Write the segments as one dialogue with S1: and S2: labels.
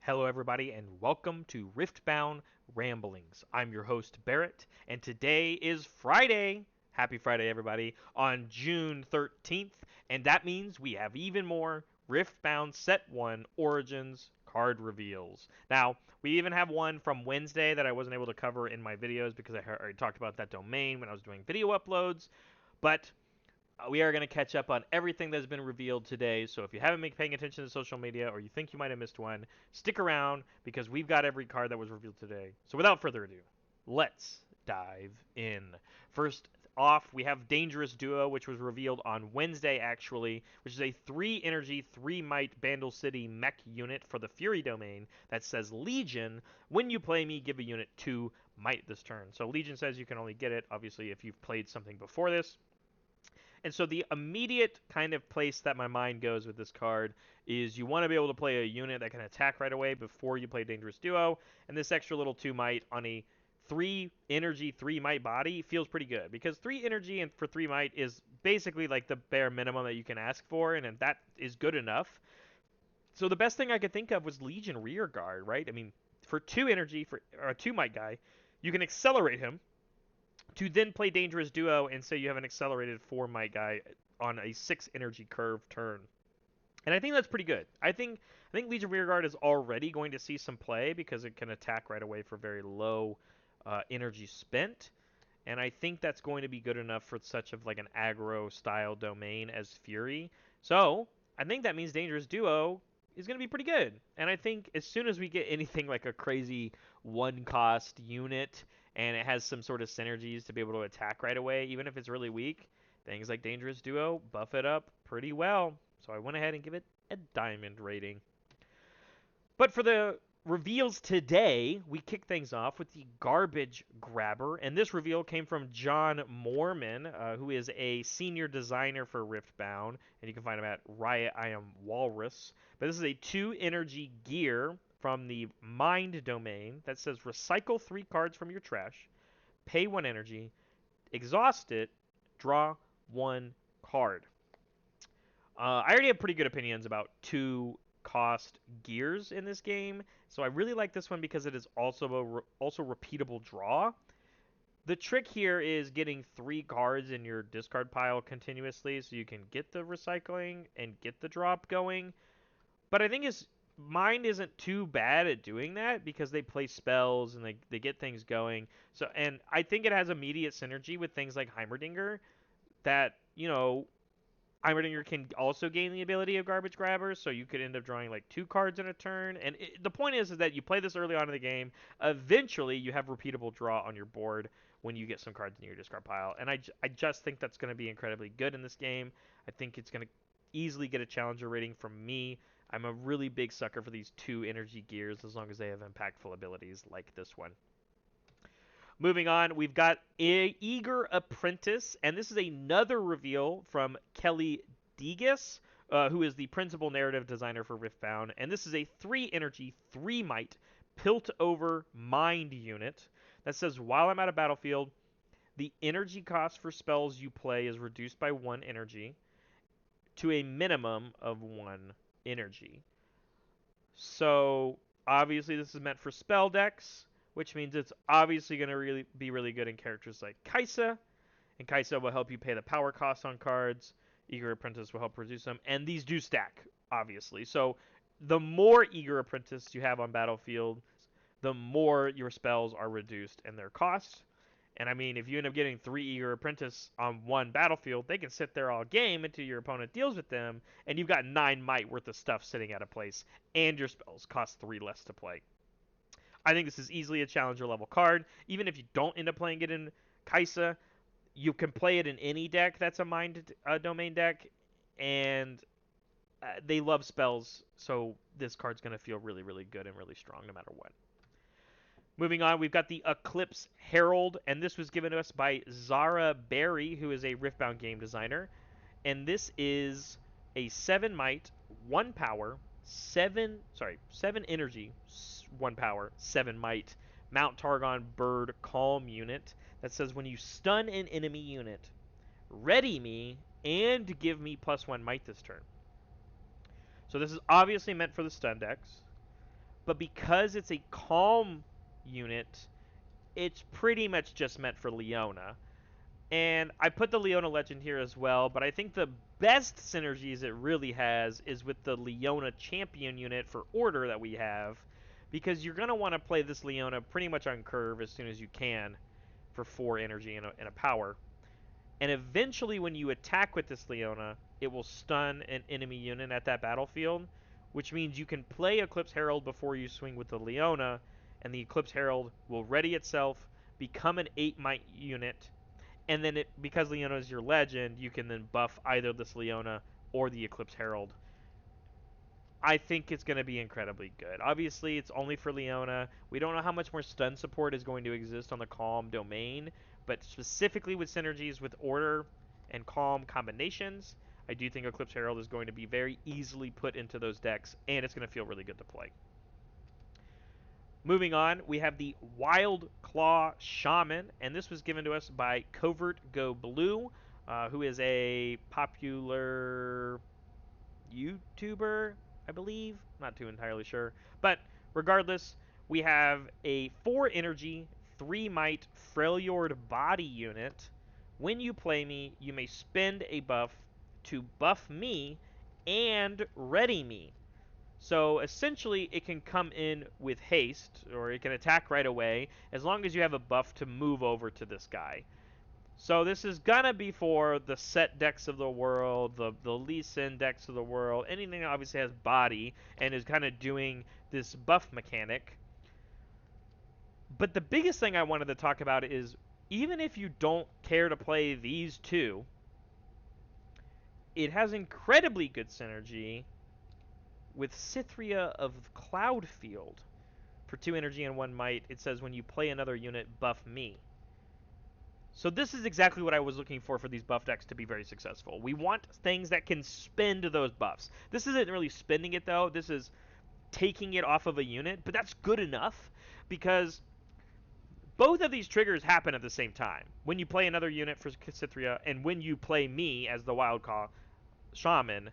S1: Hello, everybody, and welcome to Riftbound Ramblings. I'm your host, Barrett, and today is Friday. Happy Friday, everybody, on June 13th, and that means we have even more Riftbound Set 1 Origins card reveals. Now, we even have one from Wednesday that I wasn't able to cover in my videos because I already talked about that domain when I was doing video uploads, but we are going to catch up on everything that's been revealed today. So if you haven't been paying attention to social media or you think you might have missed one, stick around because we've got every card that was revealed today. So without further ado, let's dive in. First off, we have Dangerous Duo, which was revealed on Wednesday, actually, which is a 3 energy, 3 might Bandle City mech unit for the Fury domain that says Legion. When you play me, give a unit 2 might this turn. So Legion says you can only get it, obviously, if you've played something before this. And so the immediate kind of place that my mind goes with this card is you want to be able to play a unit that can attack right away before you play Dangerous Duo, and this extra little 2 might on a 3 energy, 3 might body feels pretty good, because 3 energy and for 3 might is basically like the bare minimum that you can ask for, and that is good enough. So the best thing I could think of was Legion Rearguard, right? I mean, for 2 energy, for a 2 might guy, you can accelerate him, to then play Dangerous Duo and say you have an accelerated 4 might guy on a 6 energy curve turn. And I think that's pretty good. I think Legion Rearguard is already going to see some play because it can attack right away for very low energy spent. And I think that's going to be good enough for such of like an aggro style domain as Fury. So I think that means Dangerous Duo is going to be pretty good. And I think as soon as we get anything like a crazy 1 cost unit and it has some sort of synergies to be able to attack right away, even if it's really weak, things like Dangerous Duo buff it up pretty well. So I went ahead and give it a diamond rating. But for the reveals today, we kick things off with the Garbage Grabber, and this reveal came from John Mormon, who is a senior designer for Riftbound, and you can find him at Riot I Am Walrus. But this is a 2 energy gear from the Mind domain that says recycle 3 cards from your trash, pay 1 energy, exhaust it, draw 1 card. I already have pretty good opinions about 2 cost gears in this game, so I really like this one because it is also repeatable draw. The trick here is getting 3 cards in your discard pile continuously so you can get the recycling and get the drop going. But I think Mind isn't too bad at doing that because they play spells and they get things going. So, and I think it has immediate synergy with things like Heimerdinger that, Heimerdinger can also gain the ability of Garbage Grabber, so you could end up drawing like 2 cards in a turn. And the point is that you play this early on in the game. Eventually, you have repeatable draw on your board when you get some cards in your discard pile. And I just think that's going to be incredibly good in this game. I think it's going to easily get a challenger rating from me. I'm a really big sucker for these 2 energy gears as long as they have impactful abilities like this one. Moving on, we've got Eager Apprentice, and this is another reveal from Kelly Degas, who is the principal narrative designer for Riftbound. And this is a 3 energy, 3 might Pilt Over Mind unit that says while I'm at a battlefield, the energy cost for spells you play is reduced by 1 energy to a minimum of 1 energy. So obviously this is meant for spell decks, which means it's obviously going to be really good in characters like Kaisa, and Kaisa will help you pay the power cost on cards. Eager Apprentice will help reduce them, and these do stack, obviously. So the more Eager Apprentice you have on battlefield, the more your spells are reduced in their cost. And I mean, if you end up getting 3 Eager Apprentice on 1 battlefield, they can sit there all game until your opponent deals with them, and you've got 9 might worth of stuff sitting out of place, and your spells cost 3 less to play. I think this is easily a challenger level card. Even if you don't end up playing it in Kaisa, you can play it in any deck that's a Mind domain deck, and they love spells, so this card's going to feel really, really good and really strong no matter what. Moving on, we've got the Eclipse Herald, and this was given to us by Zara Berry, who is a Riftbound game designer. And this is a 7 might, 1 power, 7 energy, 1 power, 7 might Mount Targon Bird Calm unit that says when you stun an enemy unit, ready me and give me +1 might this turn. So this is obviously meant for the stun decks. but because it's a calm unit, it's pretty much just meant for Leona. And I put the Leona Legend here as well, but I think the best synergies it really has is with the Leona Champion unit for Order that we have, because you're going to want to play this Leona pretty much on curve as soon as you can for 4 energy and a power. And eventually when you attack with this Leona, it will stun an enemy unit at that battlefield, which means you can play Eclipse Herald before you swing with the Leona, and the Eclipse Herald will ready itself, become an 8 might unit, and then because Leona is your legend, you can then buff either this Leona or the Eclipse Herald. I think it's going to be incredibly good. Obviously, it's only for Leona. We don't know how much more stun support is going to exist on the Calm domain, but specifically with synergies with Order and Calm combinations, I do think Eclipse Herald is going to be very easily put into those decks, and it's going to feel really good to play. Moving on, we have the Wild Claw Shaman, and this was given to us by Covert Go Blue, who is a popular YouTuber, I believe. Not too entirely sure. But regardless, we have a 4 energy, 3 might Freljord body unit. When you play me, you may spend a buff to buff me and ready me. So essentially, it can come in with haste, or it can attack right away, as long as you have a buff to move over to this guy. So this is gonna be for the Set decks of the world, the Lee Sin decks of the world, anything that obviously has body and is kind of doing this buff mechanic. But the biggest thing I wanted to talk about is, even if you don't care to play these two, it has incredibly good synergy with Cythria of Cloudfield. For 2 energy and 1 might, it says when you play another unit, buff me. So this is exactly what I was looking for these buff decks to be very successful. We want things that can spend those buffs. This isn't really spending it, though. This is taking it off of a unit, but that's good enough because both of these triggers happen at the same time. When you play another unit for Cythria and when you play me as the Wild Claw Shaman.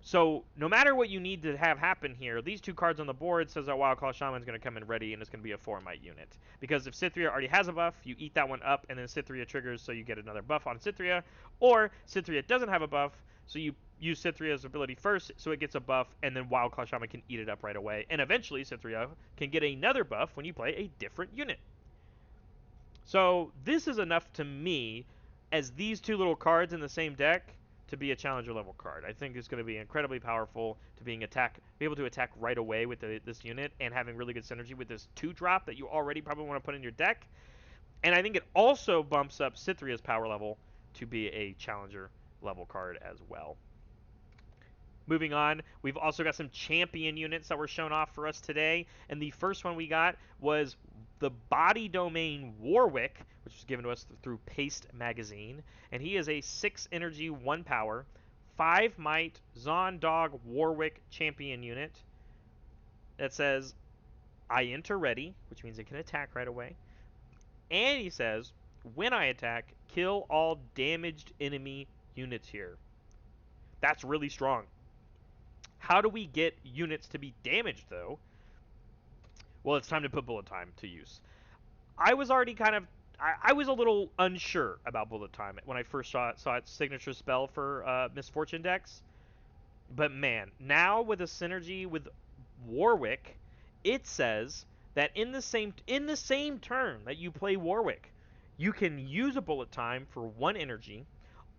S1: So no matter what you need to have happen here, these 2 cards on the board says that Wild Claw Shaman is going to come in ready and it's going to be a 4 might unit. Because if Cythria already has a buff, you eat that one up and then Cythria triggers so you get another buff on Cythria. Or Cythria doesn't have a buff, so you use Cythria's ability first so it gets a buff and then Wild Claw Shaman can eat it up right away. And eventually Cythria can get another buff when you play a different unit. So this is enough to me, as these 2 little cards in the same deck, to be a challenger level card. I think it's going to be incredibly powerful to be able to attack right away with this unit and having really good synergy with this 2-drop that you already probably want to put in your deck. And I think it also bumps up Cythria's power level to be a challenger level card as well. Moving on, we've also got some champion units that were shown off for us today. And the first one we got was the Body Domain Warwick, which was given to us through Paste Magazine. And he is a 6 energy, 1 power, 5 might Zondog Warwick champion unit that says, I enter ready, which means it can attack right away. And he says, when I attack, kill all damaged enemy units here. That's really strong. How do we get units to be damaged, though? Well, it's time to put Bullet Time to use. I was already I was a little unsure about Bullet Time when I first saw its signature spell for Misfortune decks. But man, now with a synergy with Warwick, it says that in the same turn that you play Warwick, you can use a Bullet Time for 1 energy,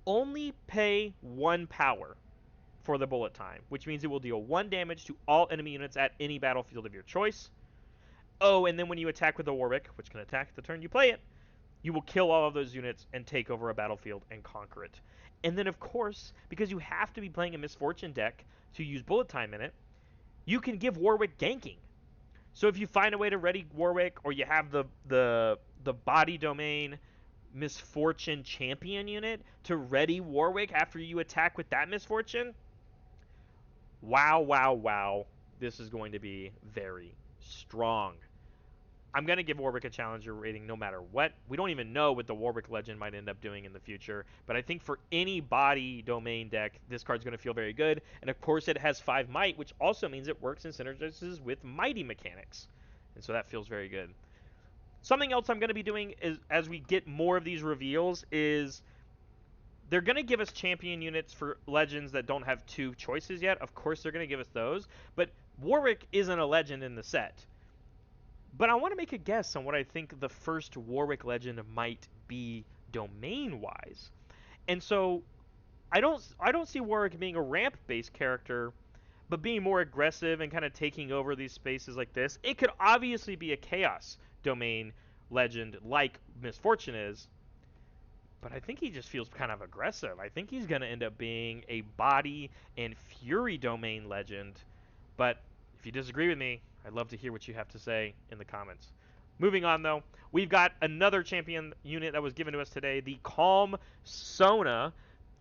S1: only pay 1 power for the Bullet Time, which means it will deal 1 damage to all enemy units at any battlefield of your choice. Oh, and then when you attack with the Warwick, which can attack the turn you play it, you will kill all of those units and take over a battlefield and conquer it. And then, of course, because you have to be playing a Misfortune deck to use Bullet Time in it, you can give Warwick ganking. So if you find a way to ready Warwick, or you have the Body Domain Misfortune champion unit to ready Warwick after you attack with that Misfortune, wow, wow, wow, this is going to be very strong. I'm going to give Warwick a challenger rating no matter what. We don't even know what the Warwick Legend might end up doing in the future, but I think for any body domain deck, this card's going to feel very good. And of course, it has 5 might, which also means it works and synergizes with mighty mechanics. And so that feels very good. Something else I'm going to be doing is, as we get more of these reveals, is they're going to give us champion units for legends that don't have 2 choices yet. Of course, they're going to give us those, but Warwick isn't a legend in the set. But I want to make a guess on what I think the first Warwick legend might be domain-wise. And so I don't see Warwick being a ramp-based character, but being more aggressive and kind of taking over these spaces like this. It could obviously be a chaos domain legend like Misfortune is, but I think he just feels kind of aggressive. I think he's going to end up being a body and fury domain legend. But if you disagree with me, I'd love to hear what you have to say in the comments. Moving on, though, we've got another champion unit that was given to us today, the Calm Sona,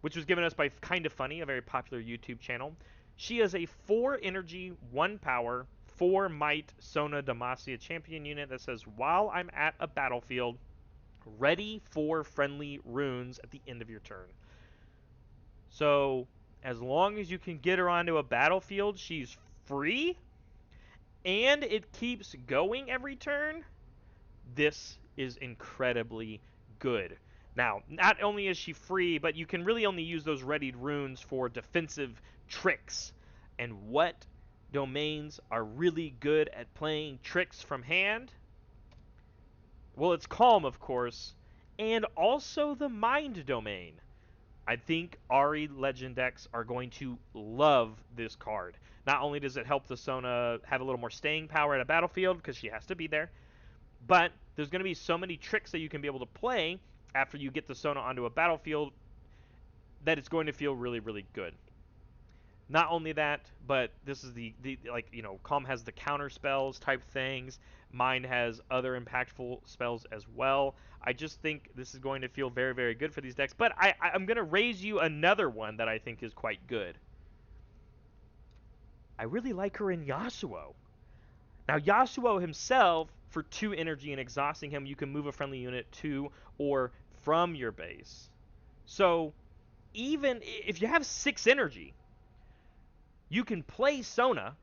S1: which was given us by Kinda Funny, a very popular YouTube channel. She is a 4 energy, 1 power, 4 might Sona Demacia champion unit that says, while I'm at a battlefield, ready for friendly runes at the end of your turn. So, as long as you can get her onto a battlefield, she's free, and it keeps going every turn. This is incredibly good. Now, not only is she free, but you can really only use those readied runes for defensive tricks. And what domains are really good at playing tricks from hand? Well, it's Calm, of course, and also the Mind domain. I think Ari Legend decks are going to love this card. Not only does it help the Sona have a little more staying power at a battlefield, because she has to be there, but there's going to be so many tricks that you can be able to play after you get the Sona onto a battlefield that it's going to feel really, really good. Not only that, but this is the like, you know, Calm has the counter spells type things. Mind has other impactful spells as well. I just think this is going to feel very, very good for these decks. But I'm going to raise you another one that I think is quite good. I really like her in Yasuo. Now, Yasuo himself, for 2 energy and exhausting him, you can move a friendly unit to or from your base. So, even if you have 6 energy, you can play Sona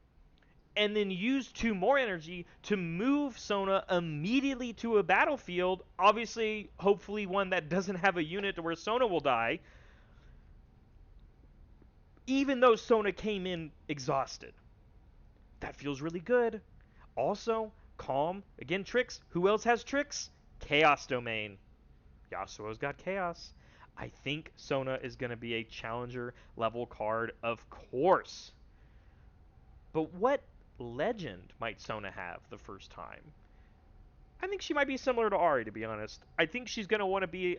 S1: and then use 2 more energy to move Sona immediately to a battlefield. Obviously, hopefully one that doesn't have a unit to where Sona will die, even though Sona came in exhausted. That feels really good. Also, Calm, again, tricks. Who else has tricks? Chaos domain. Yasuo's got Chaos. I think Sona is going to be a challenger level card, of course. But what legend might Sona have the first time? I think she might be similar to Ari, to be honest. I think she's going to want to be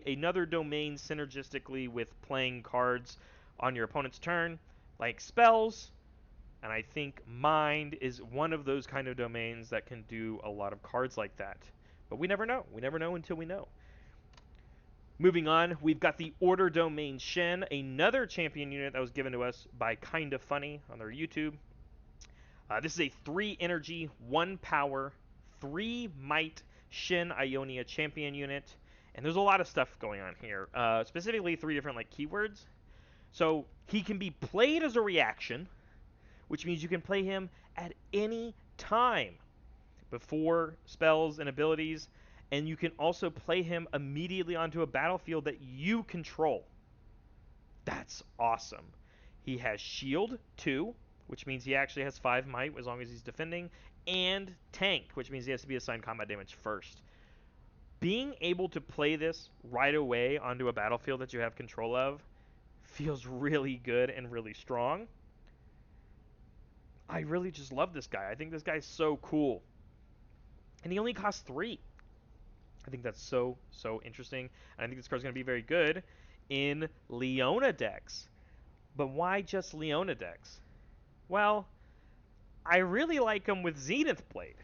S1: another domain synergistically with playing cards on your opponent's turn, like spells. And I think Mind is one of those kind of domains that can do a lot of cards like that. But we never know. We never know until we know. Moving on, we've got the Order Domain Shen, another champion unit that was given to us by Kinda Funny on their YouTube. This is a 3 energy, 1 power, 3 might Shen Ionia champion unit. And there's a lot of stuff going on here. Specifically 3 different like keywords. So he can be played as a reaction, which means you can play him at any time before spells and abilities, and you can also play him immediately onto a battlefield that you control. That's awesome. He has Shield 2, which means he actually has 5 might as long as he's defending, and Tank, which means he has to be assigned combat damage first. Being able to play this right away onto a battlefield that you have control of feels really good and really strong. I really just love this guy. I think this guy's so cool. And he only costs 3. I think that's so interesting. And I think this card's going to be very good in Leona decks. But why just Leona decks? Well, I really like him with Zenith Blade.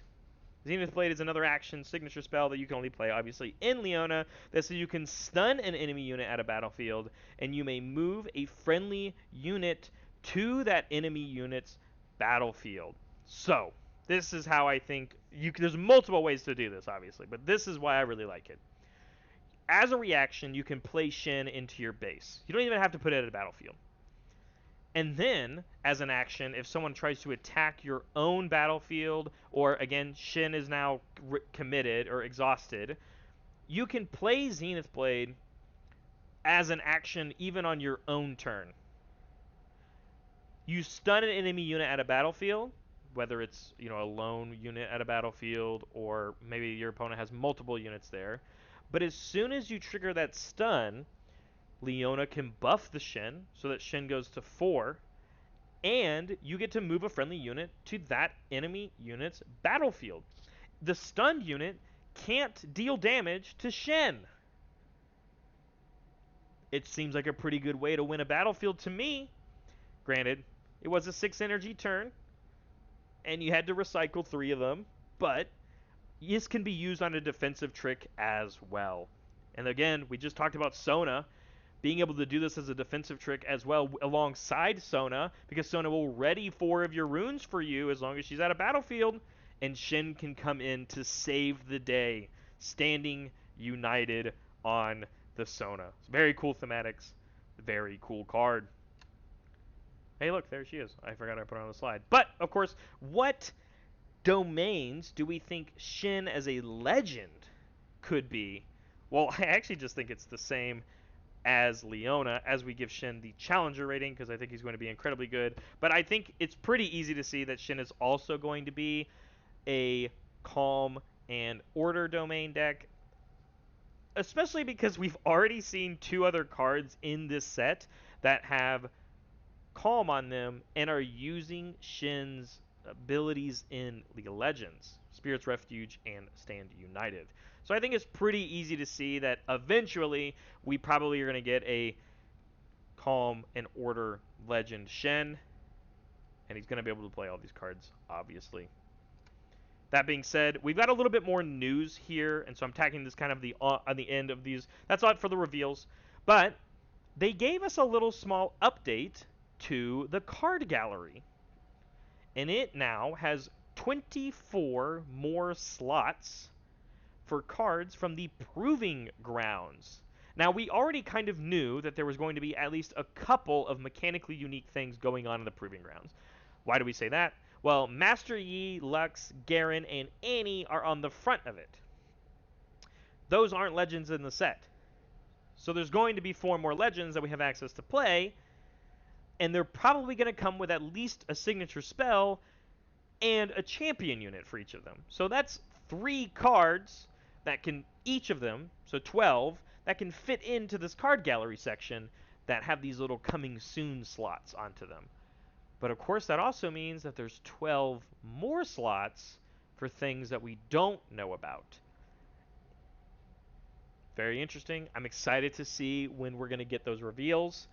S1: Zenith Blade is another action signature spell that you can only play, obviously, in Leona. That so you can stun an enemy unit at a battlefield, and you may move a friendly unit to that enemy unit's battlefield. So, This is how I think there's multiple ways to do this, obviously, but this is why I really like it. As a reaction, you can play Shen into your base. You don't even have to put it at a battlefield. And then, as an action, if someone tries to attack your own battlefield, or again, Shen is now committed or exhausted, you can play Zenith Blade as an action even on your own turn. You stun an enemy unit at a battlefield, whether it's a lone unit at a battlefield or maybe your opponent has multiple units there. But as soon as you trigger that stun, Leona can buff the Shen so that Shen goes to 4, and you get to move a friendly unit to that enemy unit's battlefield. The stunned unit can't deal damage to Shen. It seems like a pretty good way to win a battlefield to me. Granted, it was a 6 energy turn, and you had to recycle 3 of them, but this can be used on a defensive trick as well. And again, we just talked about Sona being able to do this as a defensive trick as well alongside Sona, because Sona will ready 4 of your runes for you as long as she's at a battlefield, and Shen can come in to save the day, standing united on the Sona. It's very cool thematics, very cool card. Hey, look, there she is. I forgot I put her on the slide. But, of course, what domains do we think Shen as a legend could be? Well, I actually just think it's the same as Leona, as we give Shen the challenger rating, because I think he's going to be incredibly good. But I think it's pretty easy to see that Shen is also going to be a calm and order domain deck, especially because we've already seen 2 other cards in this set that have calm on them and are using Shen's abilities in League of Legends, Spirit's Refuge and Stand United. So I think it's pretty easy to see that eventually we probably are going to get a calm and order legend Shen, and he's going to be able to play all these cards, obviously. That being said, we've got a little bit more news here, and so I'm tacking this kind of on the end of these. That's all for the reveals, but they gave us a little small update to the card gallery, and it now has 24 more slots for cards from the Proving Grounds. Now, we already kind of knew that there was going to be at least a couple of mechanically unique things going on in the Proving Grounds. Why do we say that? Well, Master Yi, Lux, Garen, and Annie are on the front of it. Those aren't legends in the set. So there's going to be 4 more legends that we have access to play, and they're probably going to come with at least a signature spell and a champion unit for each of them. So that's 3 cards that can, each of them, so 12, that can fit into this card gallery section that have these little coming soon slots onto them. But of course that also means that there's 12 more slots for things that we don't know about. Very interesting. I'm excited to see when we're going to get those reveals.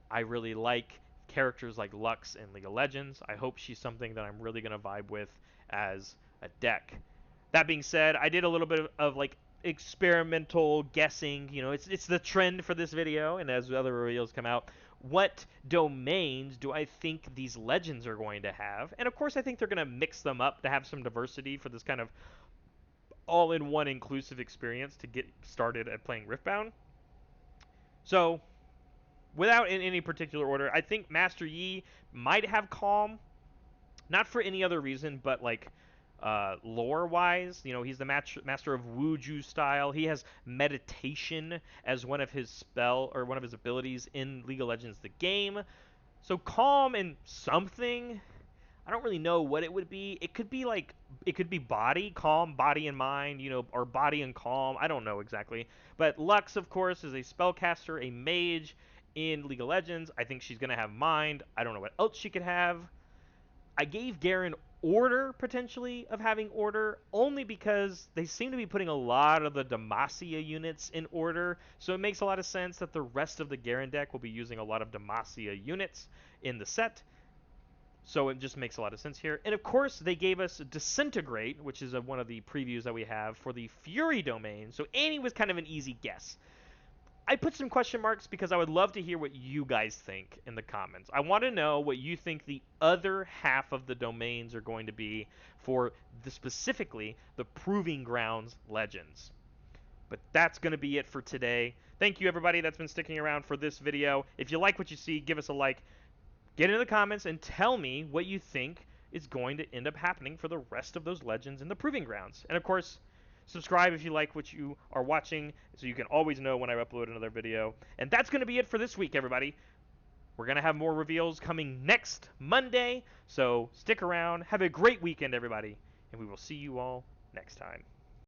S1: I really like characters like Lux in League of Legends. I hope she's something that I'm really going to vibe with as a deck. That being said, I did a little bit of like experimental guessing. It's the trend for this video, and as other reveals come out, what domains do I think these legends are going to have? And of course, I think they're going to mix them up to have some diversity for this kind of all-in-one inclusive experience to get started at playing Riftbound. So, without in any particular order, I think Master Yi might have Calm, not for any other reason, but like lore-wise, he's the master of Wuju style. He has meditation as one of his abilities in League of Legends, the game. So Calm and something, I don't really know what it would be. It could be body, calm, body and mind, or body and calm. I don't know exactly. But Lux, of course, is a spellcaster, a mage in League of Legends. I think she's going to have mind. I don't know what else she could have. I gave Garen order, potentially, of having order, only because they seem to be putting a lot of the Demacia units in order, so it makes a lot of sense that the rest of the Garen deck will be using a lot of Demacia units in the set. So it just makes a lot of sense here. And of course, they gave us Disintegrate, which is one of the previews that we have for the Fury domain. So Annie was kind of an easy guess. I put some question marks because I would love to hear what you guys think in the comments. I want to know what you think the other half of the domains are going to be for specifically the Proving Grounds Legends. But that's going to be it for today. Thank you, everybody that's been sticking around for this video. If you like what you see, give us a like. Get into the comments and tell me what you think is going to end up happening for the rest of those legends in the Proving Grounds. And of course, subscribe if you like what you are watching so you can always know when I upload another video. And that's going to be it for this week, everybody. We're going to have more reveals coming next Monday, so stick around. Have a great weekend, everybody, and we will see you all next time.